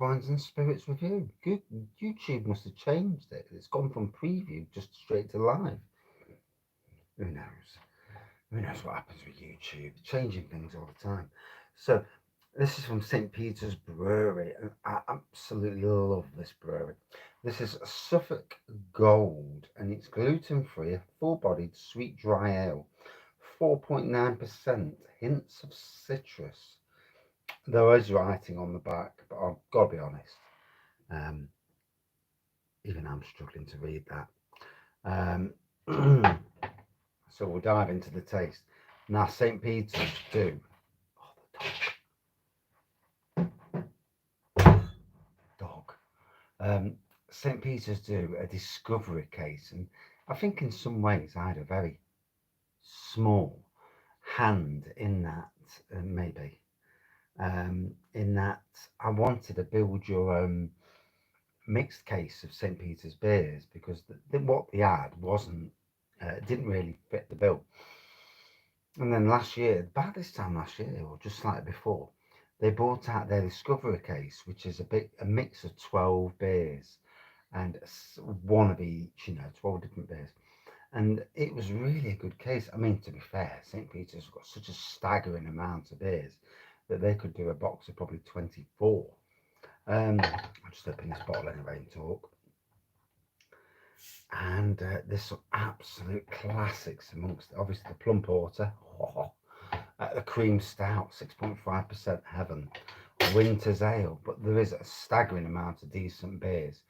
Wines and Spirits review. YouTube must have changed it. It's gone from preview just straight to live. Who knows? Who knows what happens with YouTube? Changing things all the time. So this is from St. Peter's Brewery, and I absolutely love this brewery. This is Suffolk Gold, and it's gluten-free, full-bodied, sweet dry ale, 4.9%, hints of citrus. There is writing on the back, but I've got to be honest. Um, Even I'm struggling to read that. So we'll dive into the taste. Now, St. Peter's do. Oh, the dog. St. Peter's do a discovery case, and I think in some ways I had a very small hand in that, maybe. In that I wanted to build your own mixed case of St. Peter's beers because what they had wasn't didn't really fit the bill. And then last year, about this time last year, or just slightly before, they brought out their Discovery case, which is a mix of 12 beers and one of each, 12 different beers. And it was really a good case. I mean, to be fair, St. Peter's got such a staggering amount of beers that they could do a box of probably 24. I'll just open this bottle anyway and talk. And there's some absolute classics amongst it. Obviously the plum porter, the cream stout, 6.5% heaven, winter's ale, but there is a staggering amount of decent beers.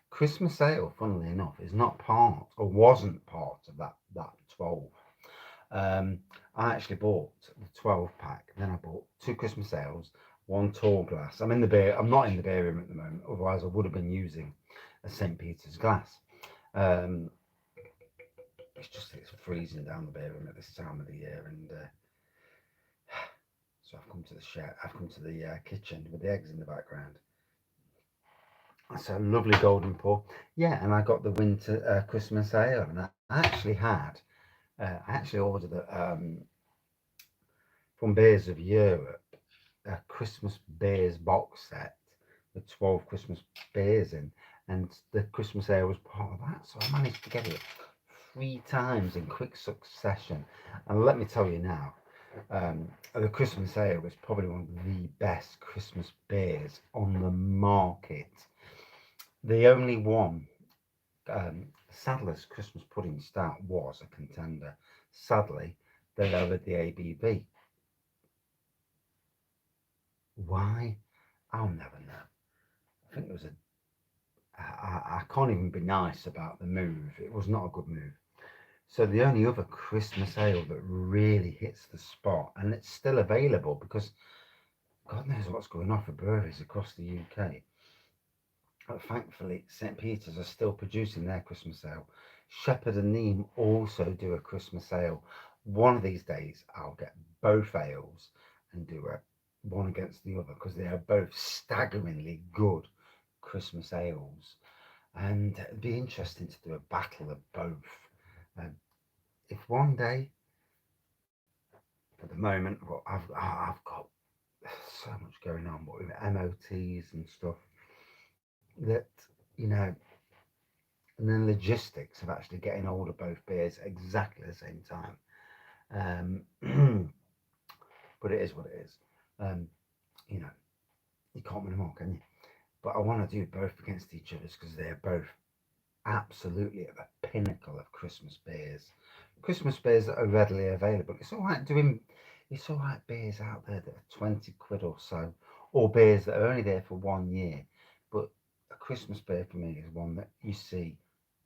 Christmas ale, funnily enough, is not part or wasn't part of that 12. I actually bought the 12 pack, then I bought 2 Christmas ales, 1 tall glass. I'm not in the beer room at the moment, otherwise I would have been using a St. Peter's glass. It's freezing down the beer room at this time of the year, and so I've come to the kitchen with the eggs in the background. That's a lovely golden pour. Yeah, and I got the winter Christmas ale, and I actually ordered it from Beers of Europe, a Christmas beers box set with 12 Christmas beers in, and the Christmas ale was part of that. So I managed to get it 3 times in quick succession. And let me tell you now, the Christmas ale was probably one of the best Christmas beers on the market. The only one, Sadler's Christmas Pudding Stout, was a contender. Sadly, they lowered the ABV. Why? I'll never know. I think there was I can't even be nice about the move. It was not a good move. So the only other Christmas ale that really hits the spot, and it's still available because God knows what's going on for breweries across the UK. Thankfully, St. Peter's are still producing their Christmas ale. Shepherd and Neame also do a Christmas ale. One of these days, I'll get both ales and do one against the other because they are both staggeringly good Christmas ales. And it'd be interesting to do a battle of both. If one day, at the moment, I've got so much going on, but with MOTs and stuff, that you know, and then logistics of actually getting hold of both beers at exactly the same time. But it is what it is. Um, you know, you can't win them all, can you? But I want to do both against each other because they're both absolutely at the pinnacle of Christmas beers. Christmas beers that are readily available. It's all right beers out there that are 20 quid or so, or beers that are only there for 1 year. But a Christmas beer for me is one that you see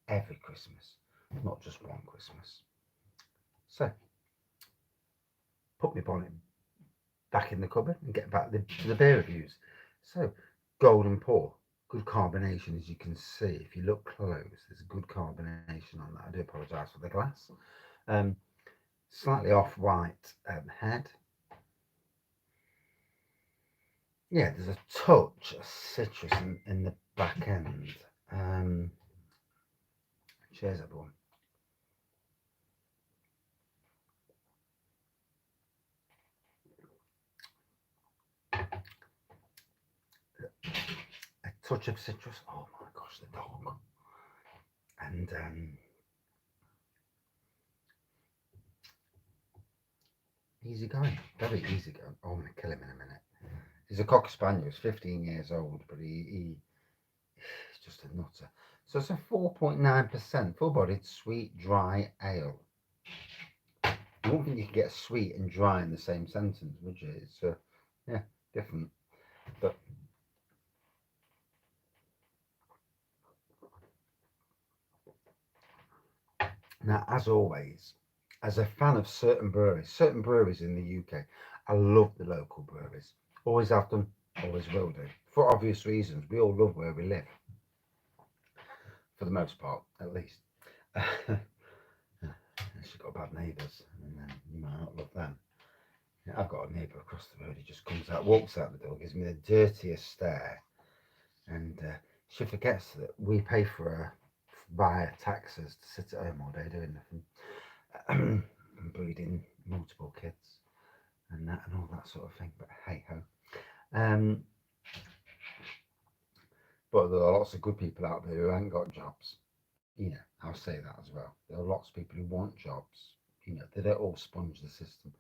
every Christmas, not just one Christmas. So, put my bonnet back in the cupboard and get back to the beer reviews. So, Golden Pour, good carbonation as you can see. If you look close, there's a good carbonation on that. I do apologise for the glass. Slightly off-white head. Yeah, there's a touch of citrus in the back end. Cheers, everyone. touch of citrus. Oh my gosh, the dog. And easy going, very easy going. Oh, I'm gonna kill him in a minute. He's a cocker spaniel. He's 15 years old, but he's just a nutter. So it's a 4.9% full-bodied sweet dry ale. I don't think you can get sweet and dry in the same sentence, would you? It's yeah, different. But now, as always, as a fan of certain breweries in the UK, I love the local breweries. Always have done, always will do. For obvious reasons, we all love where we live, for the most part, at least. Unless you've got bad neighbours, and then you might not love them. Yeah, I've got a neighbour across the road. He just comes out, walks out the door, gives me the dirtiest stare, and she forgets that we pay for her via taxes to sit at home all day doing nothing, and breeding multiple kids and that and all that sort of thing. But hey ho. Um, but there are lots of good people out there who ain't got jobs. You know, I'll say that as well. There are lots of people who want jobs. You know, they don't all sponge the system.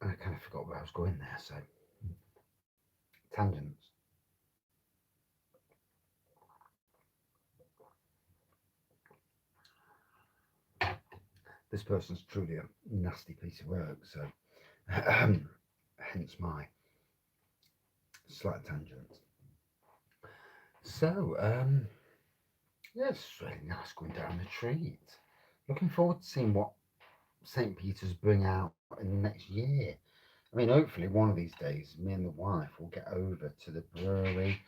I kind of forgot where I was going there. So tangents. This person's truly a nasty piece of work. So hence my slight tangent. So yeah, it's really nice going down the treat. Looking forward to seeing what St. Peter's bring out in the next year. I mean, hopefully one of these days, me and the wife will get over to the brewery.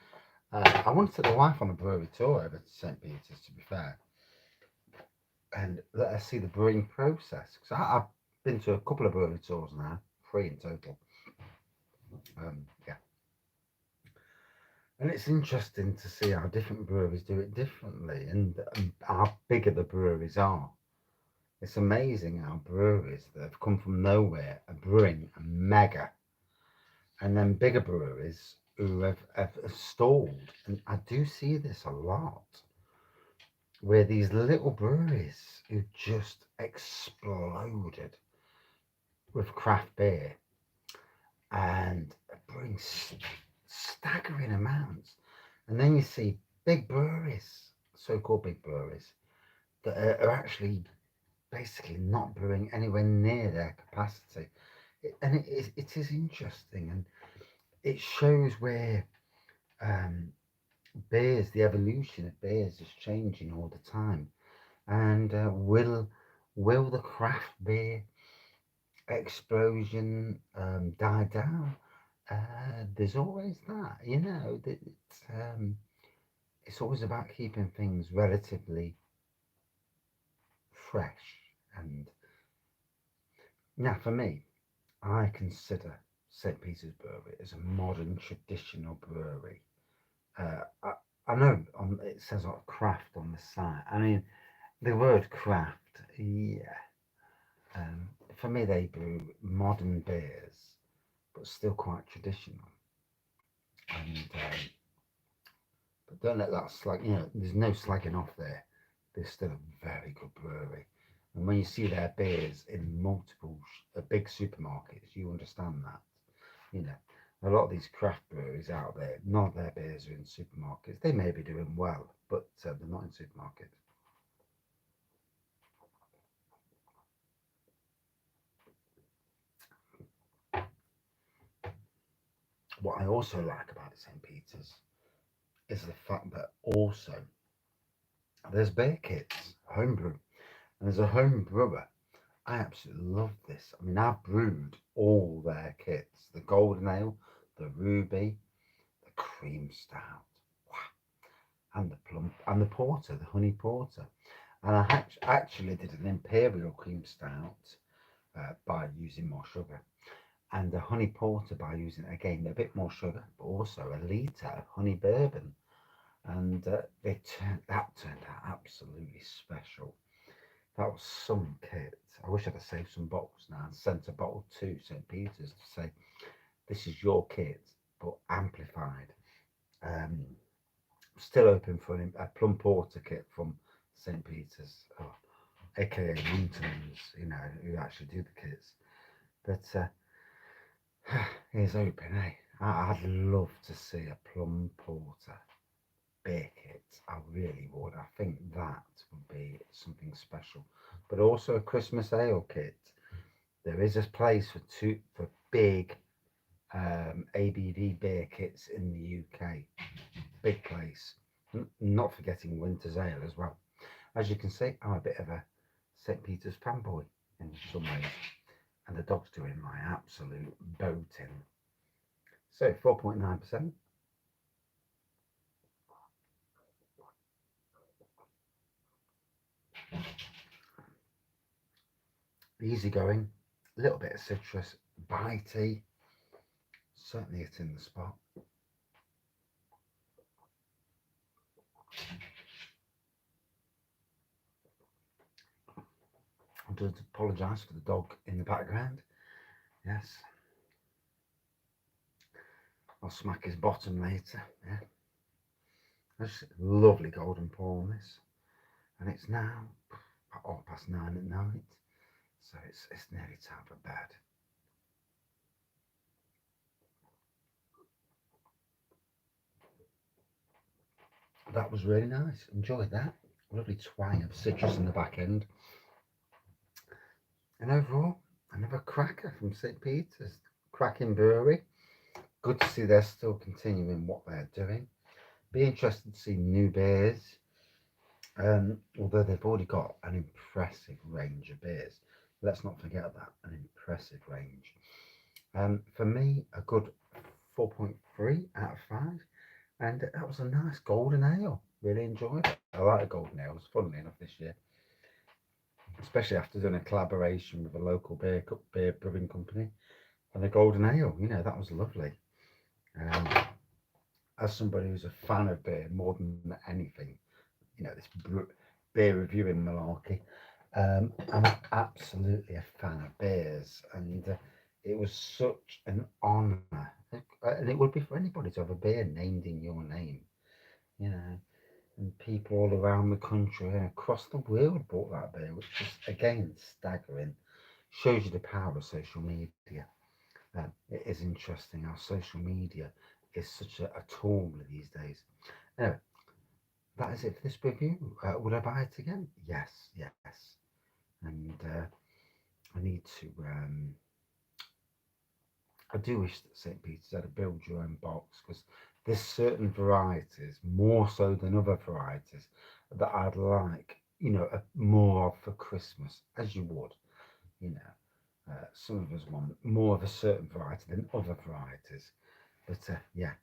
I want to take the wife on a brewery tour over to St. Peter's, to be fair, and let her see the brewing process. Because I've been to a couple of brewery tours now, 3 in total. Yeah, and it's interesting to see how different breweries do it differently, and how bigger the breweries are. It's amazing how breweries that have come from nowhere are brewing a mega, and then bigger breweries who have stalled. And I do see this a lot, where these little breweries who just exploded with craft beer and bring staggering amounts. And then you see big breweries, so-called big breweries, that are actually basically not brewing anywhere near their capacity. It is interesting, and it shows where beers, the evolution of beers is changing all the time. And will the craft beer explosion die down? There's always that, you know. It's always about keeping things relatively fresh. And now, for me, I consider St. Peter's Brewery as a modern traditional brewery. I know it says craft on the site. I mean, the word craft, yeah. For me, they brew modern beers, but still quite traditional. And but don't let that slag. You know, there's no slagging off there. They're still a very good brewery. And when you see their beers in multiple big supermarkets, you understand that. You know, a lot of these craft breweries out there, none of their beers are in supermarkets. They may be doing well, but they're not in supermarkets. What I also like about St. Peter's is the fact that also there's beer kits, homebrew, and as a home brewer, I absolutely love this. I mean, I've brewed all their kits: the golden ale, the ruby, the cream stout, and the plum, and the porter, the honey porter. And I actually did an imperial cream stout by using more sugar, and a honey porter by using again a bit more sugar, but also a litre of honey bourbon. And that turned out absolutely special. That was some kit. I wish I'd have saved some bottles now and sent a bottle to St. Peter's to say, This is your kit, but amplified. Um, Still open for a plum porter kit from St. Peter's, aka Mountains, who actually do the kits. But here's open, eh? I'd love to see a plum porter beer kit. I really would. I think that would be something special. But also a Christmas ale kit. There is a place for big ABV beer kits in the UK. Big place. Not forgetting Winter's Ale as well. As you can see, I'm a bit of a St. Peter's fanboy in some ways. And the dog's doing my absolute boating. So 4.9%. Easy going, a little bit of citrus, bitey, certainly hitting the spot. I do apologise for the dog in the background. Yes, I'll smack his bottom later. Yeah, that's lovely golden pour on this, and it's now 9:30 at night, so it's nearly time for bed. That was really nice. Enjoyed that. Lovely twang of citrus in the back end. And overall, another cracker from St. Peter's. Cracking brewery. Good to see they're still continuing what they're doing. Be interested to see new beers. Although they've already got an impressive range of beers. Let's not forget that, an impressive range. For me, a good 4.3 out of 5. And that was a nice golden ale. Really enjoyed it. I like the golden ales, funnily enough, this year. Especially after doing a collaboration with a local beer brewing company. And the golden ale, that was lovely. Um, as somebody who's a fan of beer more than anything, this beer reviewing malarkey, I'm absolutely a fan of beers. And it was such an honour. And it would be for anybody to have a beer named in your name, you know. And people all around the country and across the world bought that beer, which is again staggering. Shows you the power of social media. It is interesting how social media is such a tool these days. Anyway, that is it for this review. Would I buy it again? Yes, yes. And I need to. I do wish that St. Peter's had a build your own box, because there's certain varieties, more so than other varieties, that I'd like, more of for Christmas, as you would, you know. Some of us want more of a certain variety than other varieties. But yeah,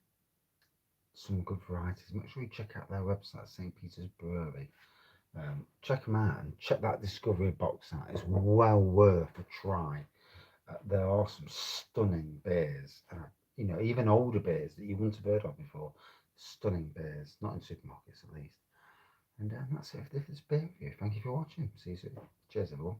some good varieties. Make sure you check out their website, St. Peter's Brewery. Check them out and check that Discovery box out. It's well worth a try. There are some stunning beers, even older beers that you wouldn't have heard of before. Stunning beers, not in supermarkets at least. And that's it for this beer review. Thank you for watching. See you soon. Cheers, everyone.